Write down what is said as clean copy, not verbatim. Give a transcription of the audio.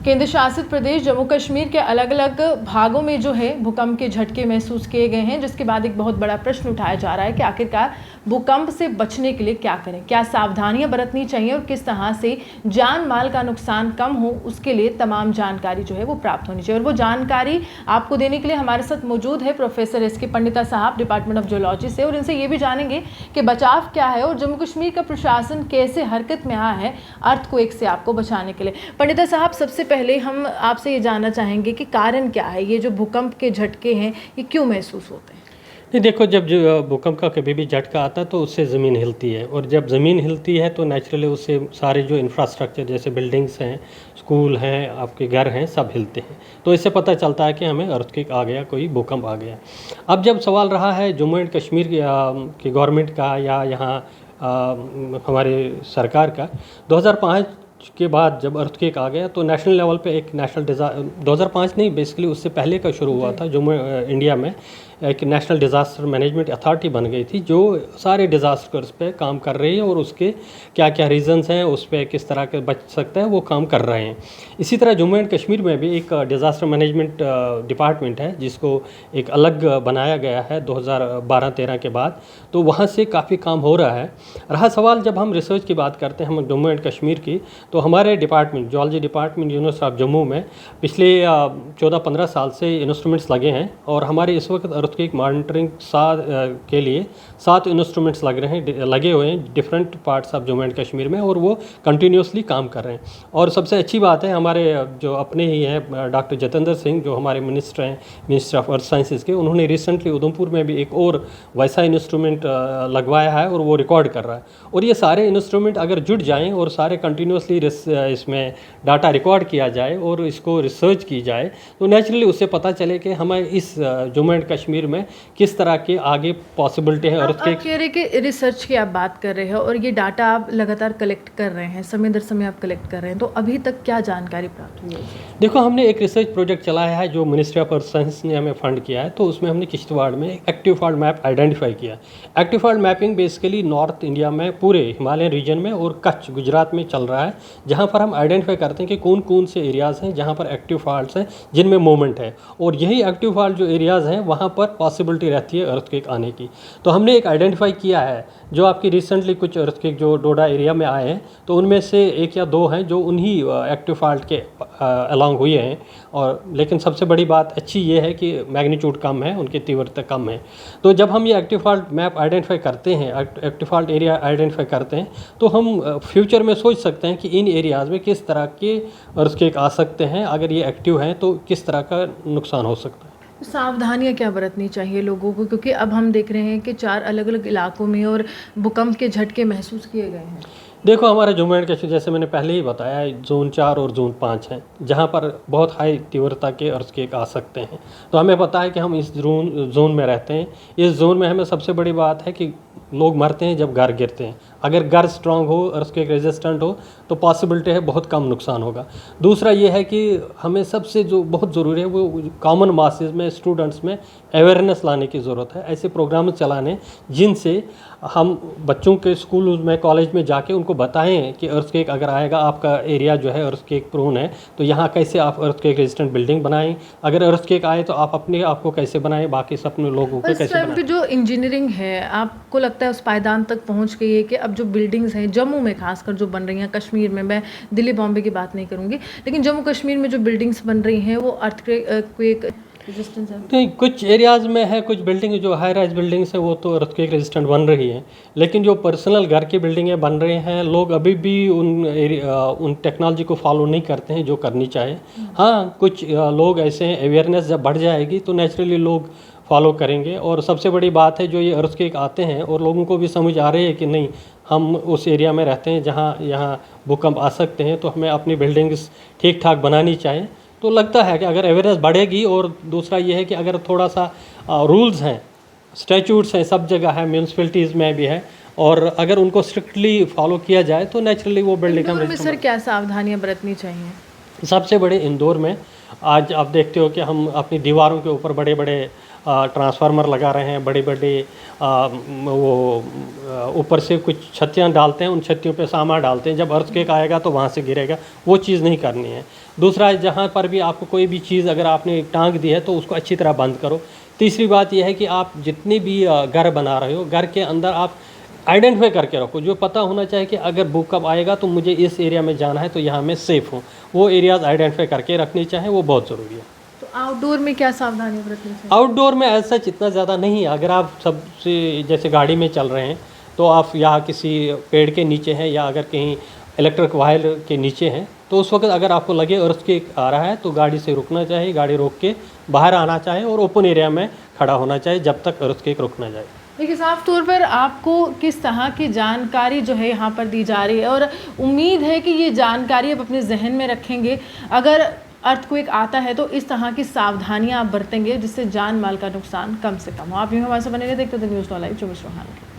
केंद्र शासित प्रदेश जम्मू कश्मीर के अलग अलग भागों में जो है भूकंप के झटके महसूस किए गए हैं, जिसके बाद एक बहुत बड़ा प्रश्न उठाया जा रहा है कि आखिरकार भूकंप से बचने के लिए क्या करें, क्या सावधानियां बरतनी चाहिए और किस तरह से जान माल का नुकसान कम हो, उसके लिए तमाम जानकारी जो है वो प्राप्त होनी चाहिए। और वो जानकारी आपको देने के लिए हमारे साथ मौजूद है प्रोफेसर एस के पंडिता साहब, डिपार्टमेंट ऑफ जियोलॉजी से, और इनसे ये भी जानेंगे कि बचाव क्या है और जम्मू कश्मीर का प्रशासन कैसे हरकत में आया है अर्थक्वेक से आपको बचाने के लिए। पंडिता साहब, सबसे पहले हम आपसे ये जानना चाहेंगे कि कारण क्या है, ये जो भूकंप के झटके हैं ये क्यों महसूस होते हैं? नहीं, देखो, जब जो भूकंप का कभी भी झटका आता है तो उससे ज़मीन हिलती है, और जब ज़मीन हिलती है तो नेचुरली उससे सारे जो इंफ्रास्ट्रक्चर जैसे बिल्डिंग्स हैं, स्कूल हैं, आपके घर हैं, सब हिलते हैं। तो इससे पता चलता है कि हमें अर्थक्वेक आ गया, कोई भूकंप आ गया। अब जब सवाल रहा है जम्मू एंड कश्मीर की गवर्नमेंट का या यहाँ हमारे सरकार का, 2005 के बाद जब अर्थक्वेक आ गया तो नेशनल लेवल पे एक नेशनल 2005 नहीं, बेसिकली उससे पहले का शुरू हुआ था। जम्मू इंडिया में एक नेशनल डिज़ास्टर मैनेजमेंट अथॉरिटी बन गई थी जो सारे डिज़ास्टर्स पे काम कर रही है, और उसके क्या क्या रीज़न्स हैं, उस पर किस तरह के बच सकते हैं, वो काम कर रहे हैं। इसी तरह जम्मू एंड कश्मीर में भी एक डिज़ास्टर मैनेजमेंट डिपार्टमेंट है जिसको एक अलग बनाया गया है 2012-13 के बाद, तो वहाँ से काफ़ी काम हो रहा है। रहा सवाल, जब हम रिसर्च की बात करते हैं हम जम्मू एंड कश्मीर की, तो हमारे department geology department university of Jammu में पिछले 14-15 साल से इंस्ट्रूमेंट्स लगे हैं, और हमारे इस वक्त अर्थक्वेक मॉनिटरिंग के लिए 7 इंस्ट्रूमेंट्स लगे हुए हैं different parts of Jammu and Kashmir में, और वो कंटिन्यूसली काम कर रहे हैं। और सबसे अच्छी बात है, हमारे जो अपने ही हैं डॉक्टर जितेंद्र सिंह, जो हमारे मिनिस्टर हैं, मिनिस्टर ऑफ अर्थ साइंसेज के, उन्होंने रिसेंटली उधमपुर में भी एक और वैसा इंस्ट्रूमेंट लगवाया है, और वो रिकॉर्ड कर रहा है। और ये सारे इंस्ट्रूमेंट अगर जुड़ जाएँ और सारे कंटिन्यूसली इसमें डाटा रिकॉर्ड किया जाए और इसको रिसर्च की जाए, तो नेचुरली उससे पता चले कि हमें इस जम्मू एंड कश्मीर में किस तरह के आगे पॉसिबिलिटी है। आप कह रहे कि रिसर्च की आप बात कर रहे हैं और ये डाटा आप लगातार कलेक्ट कर रहे हैं, समय दर समय आप कलेक्ट कर रहे हैं, तो अभी तक क्या जानकारी प्राप्त हुई है? देखो, हमने एक रिसर्च प्रोजेक्ट चलाया है जो मिनिस्ट्री ऑफ अर्थ साइंस ने हमें फंड किया है, तो उसमें हमने किश्तवाड़ में एक्टिव फॉल्ट मैप आइडेंटिफाई किया। Active fault mapping basically north India में पूरे हिमालयन रीजन में और कच्छ गुजरात में चल रहा है, जहाँ पर हम आइडेंटिफाई करते हैं कि कौन कौन से एरियाज़ हैं जहाँ पर एक्टिव फॉल्ट्स हैं, जिनमें मूवमेंट है, और यही एक्टिव फॉल्ट जो एरियाज़ हैं वहाँ पर पॉसिबिलिटी रहती है अर्थक्वेक आने की। तो हमने एक आइडेंटिफाई किया है, जो आपकी रिसेंटली कुछ अर्थक्वेक जो डोडा एरिया में आए हैं, तो उनमें से 1 या 2 हैं जो उन्हीं एक्टिव फॉल्ट के अलॉन्ग हुए हैं। और लेकिन सबसे बड़ी बात अच्छी ये है कि मैग्नीट्यूड कम है, उनकी तीव्रता कम है। तो जब हम ये एक्टिव फॉल्ट मैप आइडेंटिफाई करते हैं, एक्टिव फॉल्ट एरिया आइडेंटिफाई करते हैं, तो हम फ्यूचर में सोच सकते हैं कि इन एरियाज़ में किस तरह के अर्थक्वेक आ सकते हैं, अगर ये एक्टिव हैं तो किस तरह का नुकसान हो सकता है। सावधानियां क्या बरतनी चाहिए लोगों को, क्योंकि अब हम देख रहे हैं कि 4 अलग अलग इलाकों में और भूकंप के झटके महसूस किए गए हैं? देखो, हमारा जम्मू एंड कश्मीर, जैसे मैंने पहले ही बताया, जोन 4 और जोन 5 हैं, जहाँ पर बहुत हाई तीव्रता के अर्थक्वेक आ सकते हैं। तो हमें पता है कि हम इस जोन में रहते हैं। इस जोन में हमें सबसे बड़ी बात है कि लोग मरते हैं जब घर गिरते हैं। अगर घर स्ट्रांग हो, अर्थक्वेक रेजिस्टेंट हो, तो पॉसिबिलिटी है बहुत कम नुकसान होगा। दूसरा ये है कि हमें सबसे जो बहुत ज़रूरी है वो कॉमन मासेस में, स्टूडेंट्स में अवेयरनेस लाने की ज़रूरत है। ऐसे प्रोग्राम चलाने जिनसे हम बच्चों के स्कूल में, कॉलेज में जाके उनको बताएं कि अर्थक्वेक अगर आएगा, आपका एरिया जो है अर्थक्वेक प्रोन है, तो यहाँ कैसे आप अर्थक्वेक रेजिस्टेंट बिल्डिंग बनाएं। अगर अर्थक्वेक आए तो आप अपने आप को कैसे बनाएं, बाकी सब अपने लोगों को कैसे बनाएं। जो इंजीनियरिंग है, आपको लगता है उस पायदान तक पहुँच गई है कि अब जो बिल्डिंग्स हैं जम्मू में खासकर जो बन रही हैं, कश्मीर में, मैं दिल्ली बॉम्बे की बात नहीं करूँगी, लेकिन जम्मू कश्मीर में जो बिल्डिंग्स बन रही हैं वो अर्थक्वेक रेजिस्टेंस है? नहीं, कुछ एरियाज़ में है, कुछ बिल्डिंग जो हाई राइज बिल्डिंग्स है वो तो अर्थक्वेक रेजिस्टेंट बन रही हैं, लेकिन जो पर्सनल घर की बिल्डिंगें बन रही हैं, लोग अभी भी उन टेक्नोलॉजी को फॉलो नहीं करते हैं जो करनी चाहिए। हाँ, कुछ लोग ऐसे हैं, अवेयरनेस जब बढ़ जाएगी तो नेचुरली लोग फॉलो करेंगे। और सबसे बड़ी बात है, जो ये अर्थक्वेक आते हैं और लोगों को भी समझ आ रही है कि नहीं, हम उस एरिया में रहते हैं जहाँ यहाँ भूकंप आ सकते हैं, तो हमें अपनी बिल्डिंग्स ठीक ठाक बनानी चाहिए। तो लगता है कि अगर अवेयरनेस बढ़ेगी, और दूसरा ये है कि अगर थोड़ा सा रूल्स हैं, स्टैट्यूट्स हैं, सब जगह है, म्यूनसिपैलिटीज़ में भी है, और अगर उनको स्ट्रिक्टली फॉलो किया जाए तो नेचुरली वो बिल्डिंग में सर क्या सावधानियां बरतनी चाहिए? सबसे बड़े इंदौर में आज आप देखते हो कि हम अपनी दीवारों के ऊपर बड़े बड़े ट्रांसफार्मर लगा रहे हैं, बड़े बड़े वो ऊपर से कुछ छत्तियाँ डालते हैं, उन छत्तियों पे सामान डालते हैं, जब अर्थक्वेक आएगा तो वहाँ से गिरेगा, वो चीज़ नहीं करनी है। दूसरा, जहाँ पर भी आपको कोई भी चीज़ अगर आपने टांग दी है तो उसको अच्छी तरह बंद करो। तीसरी बात यह है कि आप जितने भी घर बना रहे हो, घर के अंदर आप आइडेंटिफाई करके रखो, जो पता होना चाहिए कि अगर भूकंप आएगा तो मुझे इस एरिया में जाना है तो यहाँ मैं सेफ़ हूँ, वो एरियाज़ आइडेंटिफाई करके रखनी चाहिए, वो बहुत ज़रूरी है। तो आउटडोर में क्या सावधानी बरतनी चाहिए? आउटडोर में ऐसा इतना ज़्यादा नहीं है। अगर आप सबसे जैसे गाड़ी में चल रहे हैं तो आप या किसी पेड़ के नीचे हैं या अगर कहीं इलेक्ट्रिक वायर के नीचे हैं तो उस वक्त अगर आपको लगे अर्थक्वेक आ रहा है तो गाड़ी से रुकना चाहिए, गाड़ी रोक के बाहर आना चाहिए और ओपन एरिया में खड़ा होना चाहिए जब तक अर्थक्वेक रुक ना जाए। देखिए, साफ तौर पर आपको किस तरह की जानकारी जो है यहाँ पर दी जा रही है, और उम्मीद है कि ये जानकारी आप अपने जहन में रखेंगे। अगर अर्थक्वेक आता है तो इस तरह की सावधानियां आप बरतेंगे जिससे जान माल का नुकसान कम से कम हो। आप यूँ हमारे से बने रहे, देखते थे न्यूज़ 9 लाइव 24 रूहानी।